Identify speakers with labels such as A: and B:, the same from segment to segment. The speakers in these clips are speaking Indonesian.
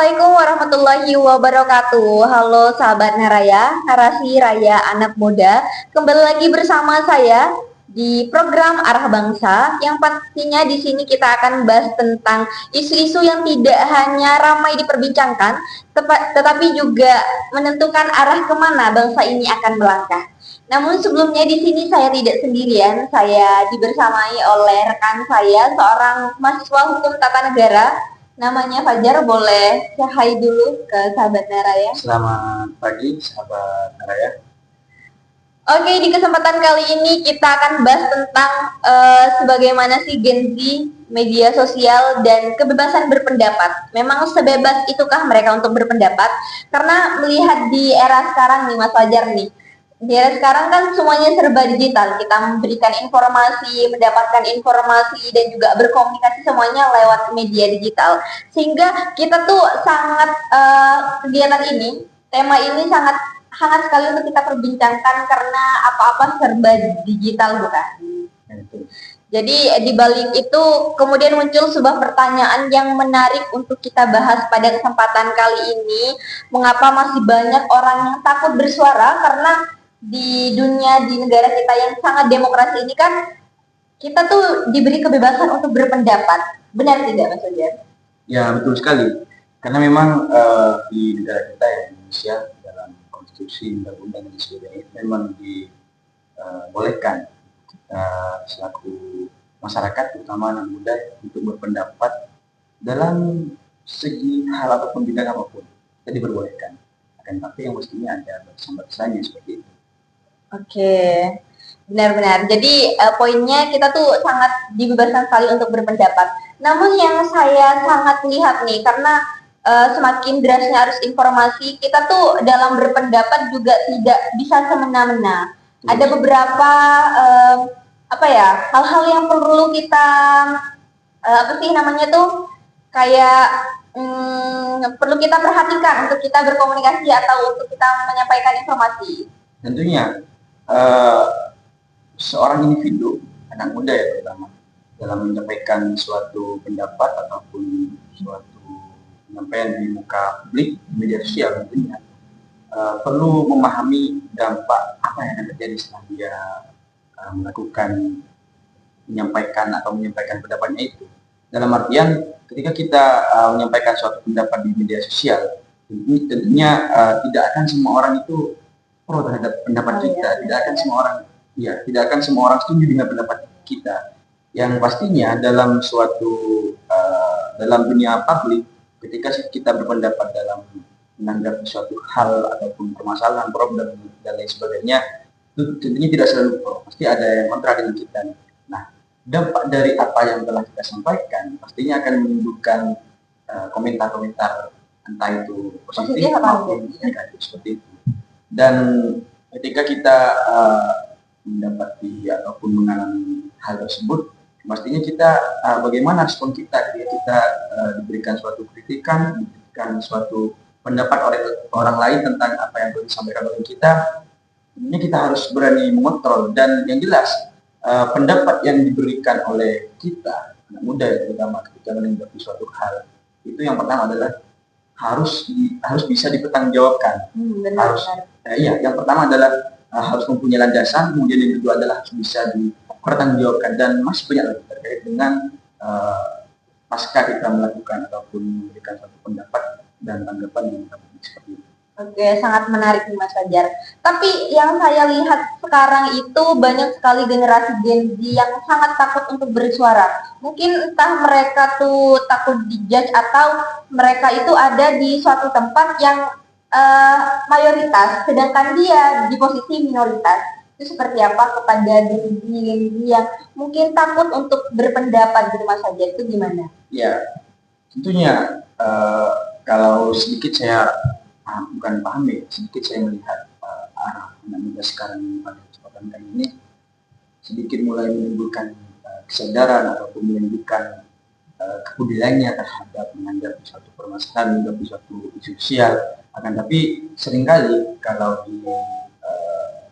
A: Assalamualaikum warahmatullahi wabarakatuh. Halo sahabat Naraya, narasi Raya Anak Muda. Kembali lagi bersama saya di program Arah Bangsa yang pastinya di sini kita akan bahas tentang isu-isu yang tidak hanya ramai diperbincangkan, tetapi juga menentukan arah kemana bangsa ini akan melangkah. Namun sebelumnya di sini saya tidak sendirian, saya dibersamai oleh rekan saya, seorang mahasiswa hukum tata negara. Namanya Fajar, boleh say dulu ke sahabat Naraya.
B: Selamat pagi, sahabat Naraya.
A: Oke, di kesempatan kali ini kita akan bahas tentang sebagaimana sih Gen Z, media sosial, dan kebebasan berpendapat. Memang sebebas itukah mereka untuk berpendapat? Karena melihat di era sekarang nih Mas Fajar nih, di era sekarang kan semuanya serba digital. Kita memberikan informasi, mendapatkan informasi, dan juga berkomunikasi semuanya lewat media digital. Sehingga kita tuh sangat kegiatan ini, tema ini sangat hangat sekali untuk kita perbincangkan karena apa-apa serba digital, bukan? Jadi di balik itu kemudian muncul sebuah pertanyaan yang menarik untuk kita bahas pada kesempatan kali ini. Mengapa masih banyak orang yang takut bersuara? Karena di dunia, di negara kita yang sangat demokrasi ini kan kita tuh diberi kebebasan untuk berpendapat. Benar tidak, Mas Fajar?
B: Ya, betul sekali. Karena memang di negara kita ya, Indonesia, dalam konstitusi, undang-undang dan sebagainya, memang dibolehkan kita selaku masyarakat, terutama anak muda, untuk berpendapat dalam segi hal ataupun bidang apapun. Jadi diperbolehkan. Akan tapi yang mestinya ada batasan-batasannya seperti itu.
A: Oke, benar-benar. Jadi poinnya kita tuh sangat dibebaskan sekali untuk berpendapat. Namun yang saya sangat lihat nih, karena semakin derasnya arus informasi, kita tuh dalam berpendapat juga tidak bisa semena-mena. Ada beberapa apa ya, hal-hal yang perlu kita apa sih namanya tuh kayak perlu kita perhatikan untuk kita berkomunikasi atau untuk kita menyampaikan informasi.
B: Tentunya seorang individu, anak muda ya terutama, dalam menyampaikan suatu pendapat ataupun suatu penyampaian di muka publik, di media sosial tentunya, perlu memahami dampak apa yang akan terjadi setelah dia melakukan menyampaikan pendapatnya itu. Dalam artian ketika kita menyampaikan suatu pendapat di media sosial, tentunya tidak akan semua orang itu pro terhadap pendapat kita, tidak akan semua orang setuju dengan pendapat kita. Yang pastinya dalam suatu dalam dunia publik, ketika kita berpendapat dalam menanggapi suatu hal ataupun permasalahan, problem dan lain sebagainya, itu tentunya tidak selalu pro, pasti ada yang kontra dengan kita. Nah, dampak dari apa yang telah kita sampaikan pastinya akan menimbulkan komentar-komentar, entah itu positif maupun negatif seperti itu. Dan ketika kita mendapati ataupun mengalami hal tersebut, pastinya kita bagaimana respon kita ketika kita diberikan suatu kritikan, diberikan suatu pendapat oleh orang lain tentang apa yang telah disampaikan oleh kita. Ini kita harus berani mengontrol, dan yang jelas pendapat yang diberikan oleh kita anak muda ya, terutama ketika menanggapi suatu hal, itu yang pertama adalah harus bisa dipertanggungjawabkan. Yang pertama adalah harus mempunyai landasan, kemudian yang kedua adalah harus bisa dipertanggungjawabkan, dan masih banyak lagi terkait dengan pasca kita melakukan ataupun memberikan suatu pendapat dan tanggapan di muka publik seperti itu.
A: Oke, sangat menarik nih Mas Fajar. Tapi yang saya lihat sekarang itu banyak sekali generasi Gen Z yang sangat takut untuk bersuara. Mungkin entah mereka tuh takut dijudge atau mereka itu ada di suatu tempat yang mayoritas, sedangkan dia di posisi minoritas. Itu seperti apa kepada Gen Z yang mungkin takut untuk berpendapat gitu Mas Fajar, itu gimana?
B: Ya, tentunya kalau sedikit saya bukan paham ya, sedikit saya melihat arah anak muda sekarang pada kesempatan kali ini sedikit mulai menimbulkan kesadaran ataupun menimbulkan kepeduliannya terhadap menanggapi suatu permasalahan, menanggapi suatu isu sosial. Akan tapi seringkali kalau di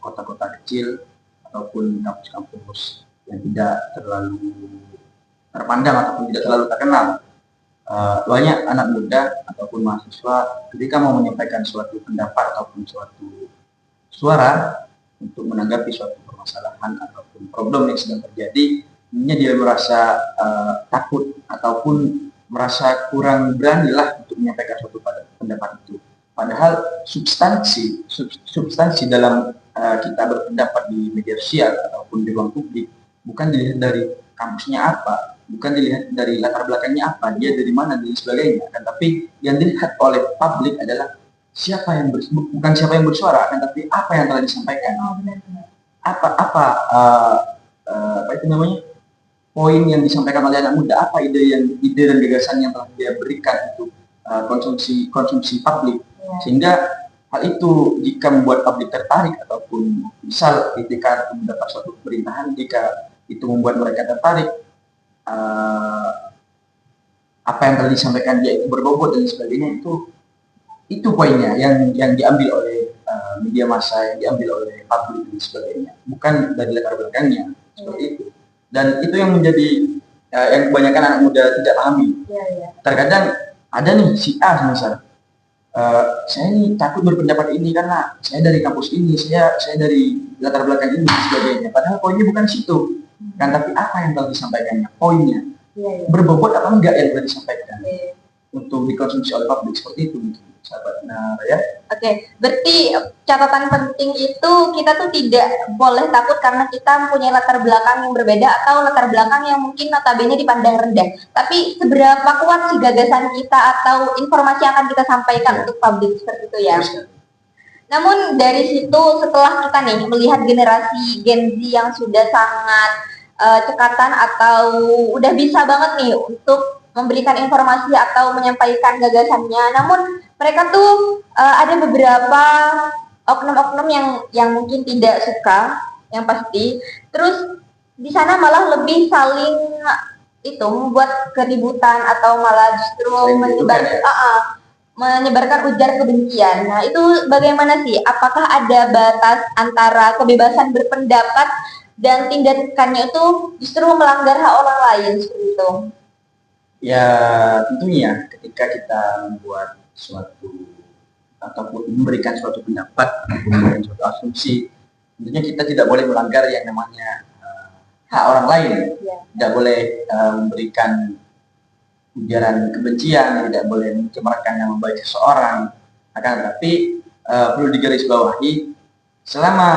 B: kota-kota kecil ataupun kampus-kampus yang tidak terlalu terpandang ataupun tidak terlalu terkenal, banyak anak muda ataupun mahasiswa ketika mau menyampaikan suatu pendapat ataupun suatu suara untuk menanggapi suatu permasalahan ataupun problem yang sedang terjadi, dia merasa takut ataupun merasa kurang berani lah untuk menyampaikan suatu pendapat itu. Padahal substansi dalam kita berpendapat di media sosial ataupun di ruang publik bukan dilihat dari kampusnya apa, bukan dilihat dari latar belakangnya apa, dia dari mana dan sebagainya, kan? Tapi yang dilihat oleh publik adalah bukan siapa yang bersuara, kan? Tapi apa yang telah disampaikan. Apa itu namanya, poin yang disampaikan oleh anak muda, apa ide dan gagasan yang telah dia berikan untuk konsumsi publik, sehingga hal itu jika membuat publik tertarik ataupun misal ketika mendapat suatu pemerintahan, jika itu membuat mereka tertarik, apa yang telah disampaikan dia itu berbobot dan sebagainya, itu poinnya yang diambil oleh media massa, yang diambil oleh publik dan sebagainya, bukan dari latar belakangnya seperti itu. Dan itu yang menjadi yang kebanyakan anak muda tidak pahami. Terkadang ada nih si A misal, saya ini takut berpendapat ini karena saya dari kampus ini, saya dari latar belakang ini dan sebagainya. Padahal poinnya bukan situ, kan? Tapi apa yang telah disampaikannya, poinnya berbobot apa enggak yang telah disampaikan untuk dikonsumsi oleh publik, seperti itu mungkin, sahabat. Nah, ya.
A: Oke, berarti catatan penting itu kita tuh tidak boleh takut karena kita mempunyai latar belakang yang berbeda atau latar belakang yang mungkin notabene dipandang rendah. Tapi seberapa kuat sih gagasan kita atau informasi yang akan kita sampaikan untuk publik, seperti itu ya. Namun dari situ setelah kita nih melihat generasi Gen Z yang sudah sangat cekatan atau udah bisa banget nih untuk memberikan informasi atau menyampaikan gagasannya, namun mereka tuh ada beberapa oknum-oknum yang mungkin tidak suka, yang pasti. Terus di sana malah lebih saling itu membuat keributan atau malah justru menyebarkan ujar kebencian. Nah, itu bagaimana sih? Apakah ada batas antara kebebasan berpendapat dan tindakannya itu justru melanggar hak orang lain, seperti itu?
B: Ya, tentunya ketika kita membuat suatu ataupun memberikan suatu pendapat, memberikan suatu asumsi, tentunya kita tidak boleh melanggar yang namanya hak orang lain. Tidak boleh memberikan ujaran kebencian, tidak boleh mencemarkan nama baik seseorang. Akan tetapi perlu digarisbawahi, selama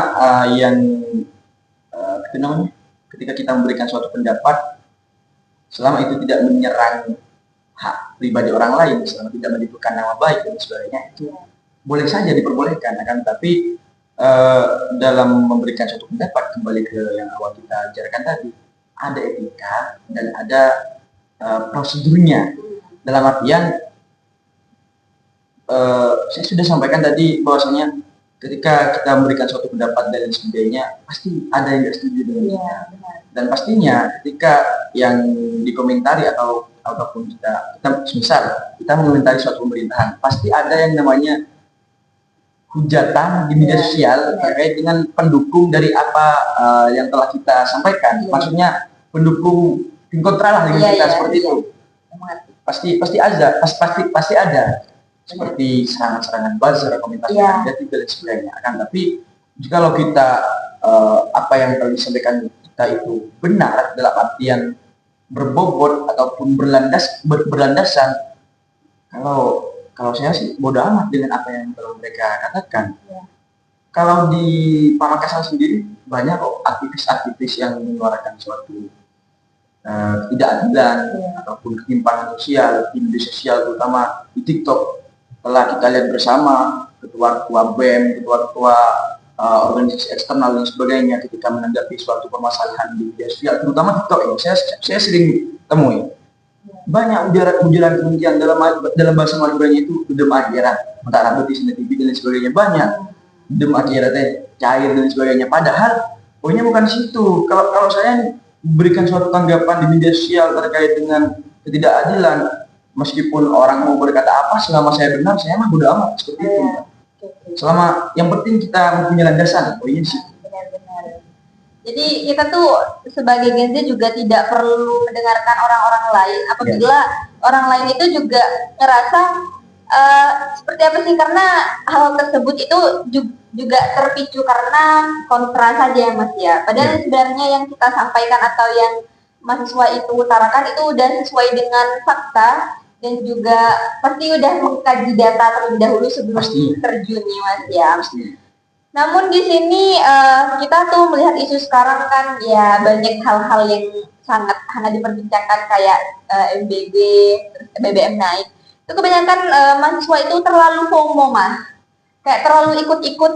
B: ketika kita memberikan suatu pendapat, selama itu tidak menyerang hak pribadi orang lain, selama tidak menimbulkan nama baik dan sebagainya, itu boleh saja diperbolehkan. Akan tetapi dalam memberikan suatu pendapat, kembali ke yang awal kita ajarkan tadi, ada etika dan ada prosedurnya. Dalam artian saya sudah sampaikan tadi bahwasanya ketika kita memberikan suatu pendapat dan sebagainya, pasti ada yang tidak setuju dengan kita. Dan pastinya ketika yang dikomentari ataupun kita misal kita mengomentari suatu pemerintahan, pasti ada yang namanya hujatan di media sosial terkait dengan pendukung dari apa yang telah kita sampaikan. Maksudnya pendukung tim kontra lah dengan kita, seperti itu. Pasti ada seperti serangan-serangan buzzer, komentar negatif dan sebagainya. Akan tapi jikalau kita apa yang telah disampaikan kita itu benar dalam artian berbobot ataupun berlandasan, kalau saya sih bodoh amat dengan apa yang telah mereka katakan. Kalau di Pamekasan sendiri banyak kok aktivis-aktivis yang menyuarakan suatu ketidakadilan ataupun ketimpangan sosial di media sosial, terutama di TikTok. Telah kita lihat bersama ketua-ketua BEM, ketua-ketua organisasi eksternal dan sebagainya ketika menanggapi suatu permasalahan di media sosial, terutama TikTok ini saya sering temui banyak ujaran kebencian dalam bahasa Maduranya itu dem akhirat, mentara betis TV dan sebagainya, banyak dem akhiratnya cair dan sebagainya. Padahal poinnya bukan situ. Kalau saya berikan suatu tanggapan di media sosial terkait dengan ketidakadilan, meskipun orang mau berkata apa, selama saya benar, saya mah bodo amat, seperti itu. Selama yang penting kita mempunyai landasan, poinnya sih.
A: Benar-benar. Jadi kita tuh sebagai Gen Z juga tidak perlu mendengarkan orang-orang lain apabila orang lain itu juga ngerasa seperti apa sih, karena hal tersebut itu juga terpicu karena kontra saja ya Mas ya. Padahal sebenarnya yang kita sampaikan atau yang mahasiswa itu utarakan itu udah sesuai dengan fakta dan juga pasti udah mengkaji data terlebih dahulu sebelum terjun nih Mas ya. Namun di sini kita tuh melihat isu sekarang kan ya banyak hal-hal yang sangat hangat diperbincangkan kayak MBG, terus BBM naik. Itu kebanyakan mahasiswa itu terlalu FOMO Mas, kayak terlalu ikut-ikut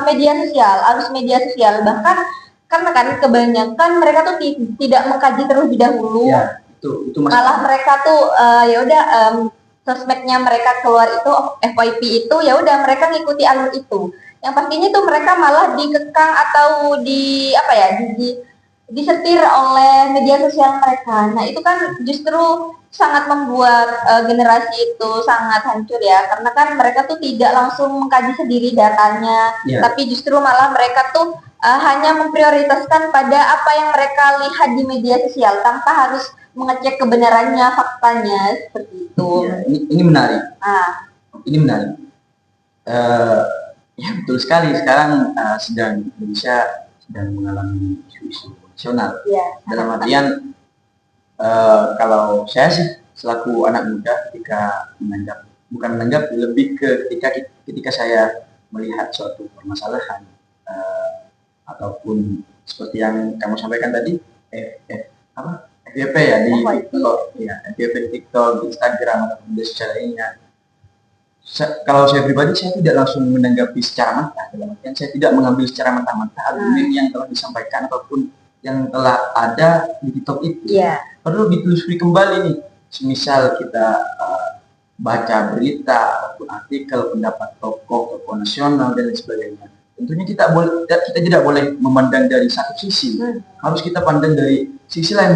A: media sosial, arus media sosial. Bahkan karena kan kebanyakan mereka tuh tidak mengkaji terlebih dahulu.
B: Ya, itu
A: malah mereka tuh ya udah sosmednya mereka keluar itu FYP itu ya udah mereka ngikuti alur itu. Yang pastinya tuh mereka malah dikekang atau disetir oleh media sosial mereka. Nah itu kan justru sangat membuat generasi itu sangat hancur ya, karena kan mereka tuh tidak langsung mengkaji sendiri datanya, tapi justru malah mereka tuh hanya memprioritaskan pada apa yang mereka lihat di media sosial tanpa harus mengecek kebenarannya, faktanya seperti itu.
B: Ya, ini menarik. Ini menarik. Ya betul sekali. Sekarang Indonesia sedang mengalami isu-isu nasional. Dalam artian kalau saya sih selaku anak muda ketika menanggap lebih ke ketika saya melihat suatu permasalahan ataupun seperti yang kamu sampaikan tadi FYP ya di TikTok, FYP di TikTok, di Instagram atau media sosial lainnya. Kalau saya pribadi saya tidak langsung menanggapi secara mentah, dalam artian saya tidak mengambil secara mentah-mentah argumen yang telah disampaikan ataupun yang telah ada di TikTok itu. Perlu ditelusuri kembali nih. Misal kita baca berita ataupun artikel pendapat tokoh nasional dan lain sebagainya. Tentunya kita tidak boleh memandang dari satu sisi. Harus kita pandang dari sisi lain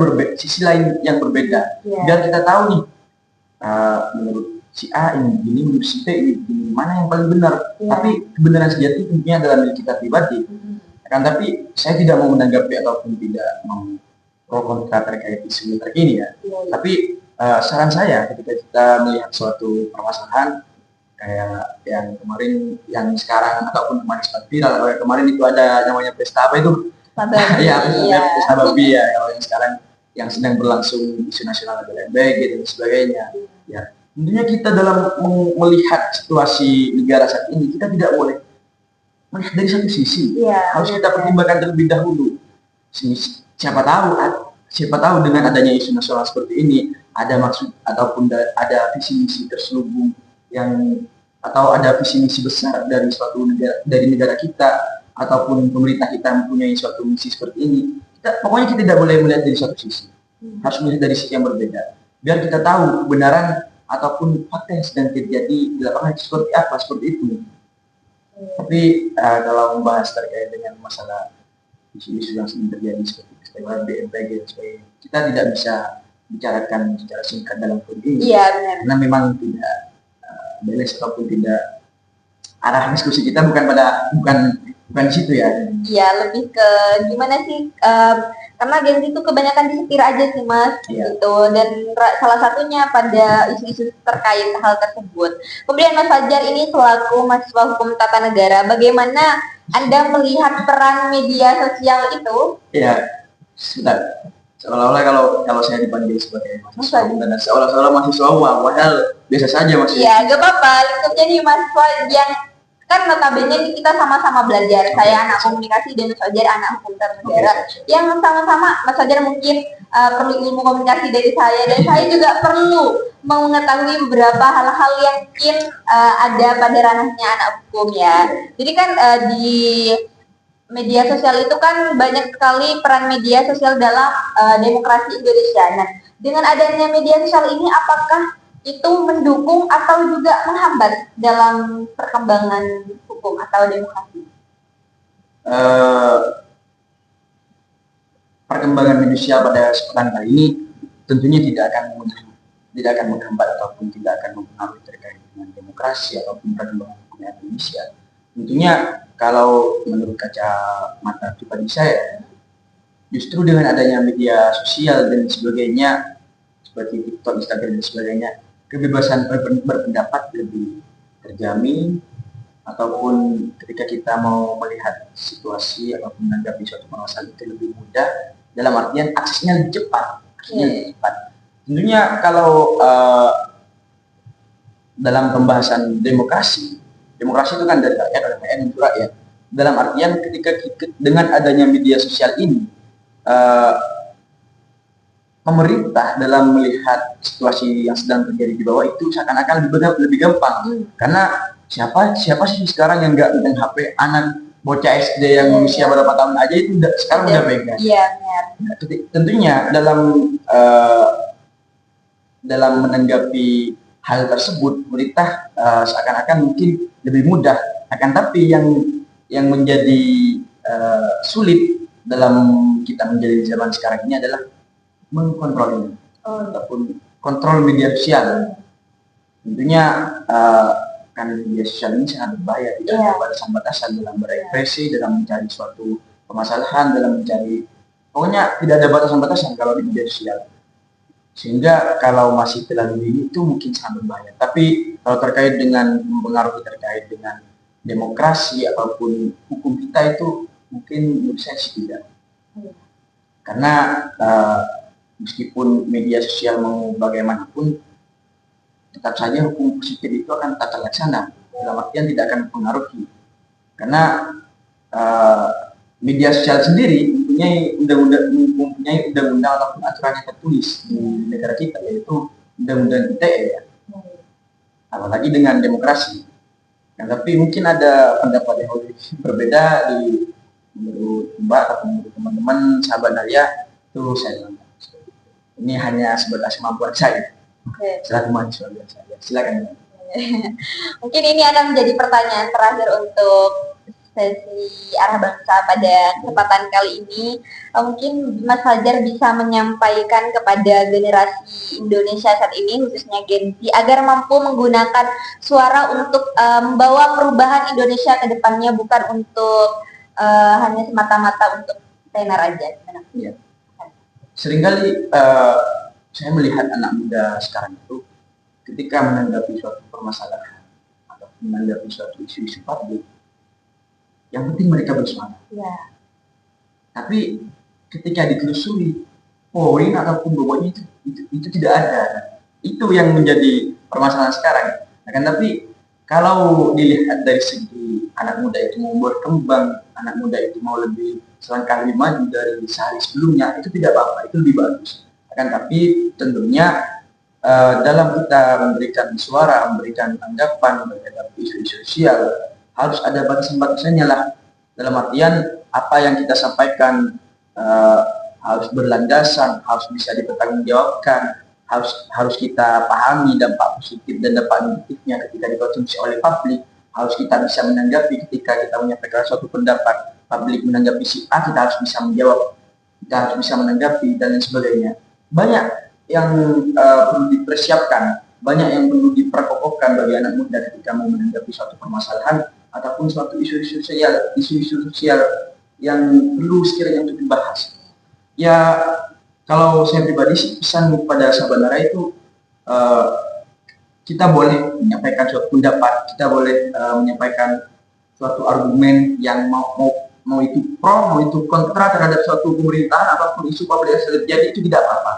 B: yang berbeda. Biar kita tahu nih menurut si A ini begini, menurut si B ini begini, mana yang paling benar. Tapi kebenaran sejati tentunya adalah milik kita pribadi. Tapi saya tidak mau menanggapi ataupun tidak mau pro kontra terkait isu terkini ya. Tapi saran saya ketika kita melihat suatu permasalahan kayak yang kemarin, yang sekarang ataupun kemarin sempat viral, kemarin itu ada namanya pesta apa itu? Pesta babi ya. Kalau yang sekarang yang sedang berlangsung isu nasional adalah MBG dan sebagainya. Ya, tentunya kita dalam melihat situasi negara saat ini kita tidak boleh melihat dari satu sisi. Harus kita pertimbangkan terlebih dahulu. Siapa tahu dengan adanya isu nasional seperti ini ada maksud ataupun ada visi misi terselubung atau ada visi misi besar dari suatu negara kita ataupun pemerintah kita mempunyai suatu misi seperti ini. Pokoknya kita tidak boleh melihat dari satu sisi. Harus melihat dari sisi yang berbeda. Biar kita tahu kebenaran ataupun fakta yang sedang terjadi di lapangan seperti itu. Tapi kalau membahas terkait dengan masalah isu-isu yang sedang terjadi seperti peristiwa BMPG dan sebagainya, kita tidak bisa bicarakan secara singkat dalam forum ini. Karena memang tidak beres ataupun tidak, arah diskusi kita bukan di situ ya.
A: Lebih ke gimana sih? Karena Gen Z itu kebanyakan disetir aja sih Mas, gitu. Dan salah satunya pada isu-isu terkait hal tersebut. Kemudian Mas Fajar ini selaku mahasiswa hukum tata negara, bagaimana Anda melihat peran media sosial itu?
B: Sudah. Seolah-olah kalau saya dipanggil sebagai mahasiswa hukum dan seolah-olah mahasiswa uang, padahal biasa saja mahasiswa.
A: Gak apa-apa. Lingkupnya nih mahasiswa yang kan notabene kita sama-sama belajar. Saya anak komunikasi dan Mas Fajar anak hukum tata negara. Yang sama-sama Mas Fajar mungkin perlu ilmu komunikasi dari saya, dan saya juga perlu mengetahui beberapa hal-hal yang mungkin ada pada ranahnya anak hukum ya. Jadi kan di media sosial itu kan banyak sekali peran media sosial dalam demokrasi Indonesia. Nah, dengan adanya media sosial ini apakah itu mendukung atau juga menghambat dalam perkembangan hukum atau demokrasi?
B: Perkembangan media sosial pada kesempatan kali ini tentunya tidak akan menghambat ataupun tidak akan mempengaruhi terkait dengan demokrasi ataupun perkembangan hukum Indonesia. Tentunya kalau menurut kacamata pribadi saya, justru dengan adanya media sosial dan sebagainya, seperti TikTok, Instagram dan sebagainya, kebebasan berpendapat lebih terjamin, ataupun ketika kita mau melihat situasi atau menanggapi suatu masalah itu lebih mudah, dalam artian aksesnya lebih cepat. Tentunya kalau dalam pembahasan demokrasi itu kan dari rakyat, oleh rakyat, untuk rakyat. Dalam artian ketika dengan adanya media sosial ini, pemerintah dalam melihat situasi yang sedang terjadi di bawah itu seakan-akan lebih gampang. Karena siapa sih sekarang yang nggak megang HP? Anak bocah SD yang usia berapa tahun aja itu sekarang udah pegang.
A: Iya, benar.
B: Tentunya dalam menanggapi hal tersebut, pemerintah seakan-akan mungkin lebih mudah. Akan tapi yang menjadi sulit dalam kita menjadi zaman sekarang ini adalah mengkontrol ini, ataupun kontrol media sosial. Tentunya kan media sosial ini sangat berbahaya, tidak ada batasan-batasan dalam berekspresi, dalam mencari suatu permasalahan, dalam mencari, pokoknya tidak ada batasan-batasan kalau di media sosial. Sehingga kalau masih terlalu dini itu mungkin sangat berbahaya. Tapi kalau terkait dengan mempengaruhi terkait dengan demokrasi ataupun hukum kita, itu mungkin menurut saya sih tidak. Karena meskipun media sosial mau bagaimanapun, tetap saja hukum positif itu akan tata laksana, dalam artian tidak akan mempengaruhi. Karena media sosial sendiri mempunyai undang-undang ataupun aturan yang tertulis di negara kita, yaitu undang-undang ITE ya. Apalagi dengan demokrasi. Tapi mungkin ada pendapat yang lebih berbeda menurut Mbak atau menurut teman-teman sahabat Naria, itu saya bilang ini hanya sebatas kemampuan saya. Selaku mahasiswa biasa. Silakan.
A: Mungkin ini akan menjadi pertanyaan terakhir untuk sesi arah bangsa pada kesempatan kali ini. Mungkin Mas Fajar bisa menyampaikan kepada generasi Indonesia saat ini, khususnya Gen Z, agar mampu menggunakan suara untuk membawa perubahan Indonesia ke depannya, bukan untuk hanya semata-mata untuk tenar aja.
B: Ya. Seringkali saya melihat anak muda sekarang itu ketika menanggapi suatu permasalahan atau menanggapi suatu isu-isu publik, yang penting mereka bersemangat.
A: Ya.
B: Tapi ketika ditelusuri poin ataupun bobotnya itu tidak ada. Itu yang menjadi permasalahan sekarang. Akan tapi kalau dilihat dari segi anak muda itu mau berkembang, anak muda itu mau lebih selangkah lebih maju dari sehari sebelumnya, itu tidak apa-apa, itu lebih bagus. Akan tapi tentunya dalam kita memberikan suara, memberikan tanggapan terhadap isu-isu sosial, harus ada batasan-batasannya lah. Dalam artian apa yang kita sampaikan harus berlandasan, harus bisa dipertanggungjawabkan, harus kita pahami dampak positif dan dampak negatifnya ketika dikonsumsi oleh publik. Harus kita bisa menanggapi ketika kita menyampaikan suatu pendapat, publik menanggapi si A, kita harus bisa menjawab, kita harus bisa menanggapi dan lain sebagainya. Banyak yang perlu dipersiapkan, banyak yang perlu diperkokohkan bagi anak muda ketika mau menanggapi suatu permasalahan ataupun suatu isu-isu sosial yang perlu sekiranya untuk dibahas. Ya, kalau saya pribadi sih pesan kepada sahabat Nara itu, kita boleh menyampaikan suatu pendapat, kita boleh menyampaikan suatu argumen yang mau itu pro, mau itu kontra terhadap suatu pemerintahan ataupun isu publik yang terjadi, itu tidak apa-apa.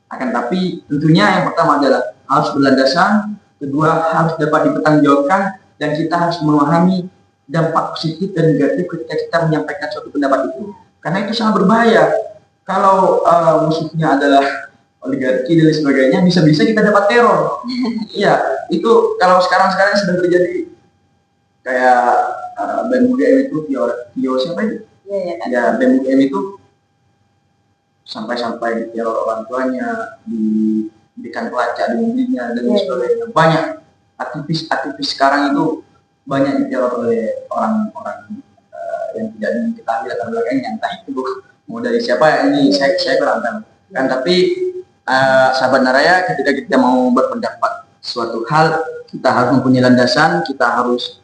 B: Akan tapi tentunya yang pertama adalah harus berlandasan, kedua harus dapat dipertanggungjawabkan, dan kita harus memahami dampak positif dan negatif ketika kita menyampaikan suatu pendapat itu. Karena itu sangat berbahaya. Kalau musuhnya adalah oligarki dan sebagainya, bisa-bisa kita dapat teror. Iya, itu kalau sekarang sedang terjadi kayak BEM UGM itu, Tio siapa itu? Ya, BEM UGM itu sampai diteror orang tuanya, diberikan pelacak di mobilnya dan sebagainya. Banyak aktivis sekarang itu banyak diteror oleh orang-orang yang tidak diketahui latar belakangnya, entah itu mau dari siapa, ini saya kurang tahu. Kan tapi sahabat Naraya, ketika kita mau berpendapat suatu hal, kita harus mempunyai landasan, kita harus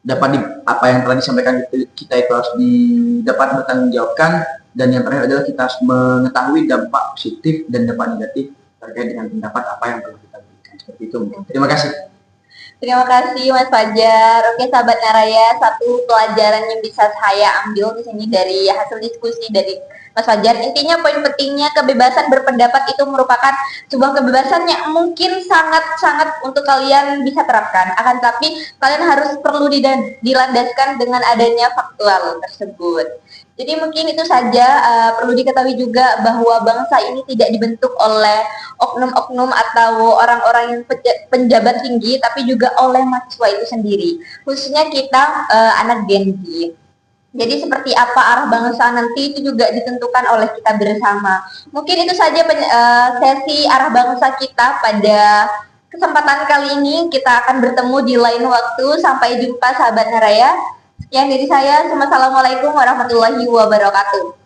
B: apa yang telah disampaikan kita itu harus dapat bertanggung jawabkan, dan yang terakhir adalah kita harus mengetahui dampak positif dan dampak negatif terkait dengan pendapat apa yang telah kita berikan. Seperti itu. Terima kasih.
A: Terima kasih Mas Fajar. Oke sahabat Naraya, satu pelajaran yang bisa saya ambil di sini dari hasil diskusi dari Mas Fajar, intinya poin pentingnya kebebasan berpendapat itu merupakan sebuah kebebasan yang mungkin sangat-sangat untuk kalian bisa terapkan. Akan tapi kalian harus perlu dilandaskan dengan adanya faktual tersebut. Jadi mungkin itu saja, perlu diketahui juga bahwa bangsa ini tidak dibentuk oleh oknum-oknum atau orang-orang yang penjabat tinggi, tapi juga oleh mahasiswa itu sendiri, khususnya kita anak Gen Z. Jadi seperti apa arah bangsa nanti itu juga ditentukan oleh kita bersama. Mungkin itu saja sesi arah bangsa kita pada kesempatan kali ini. Kita akan bertemu di lain waktu. Sampai jumpa sahabat Naraya. Sekian dari saya. Assalamualaikum warahmatullahi wabarakatuh.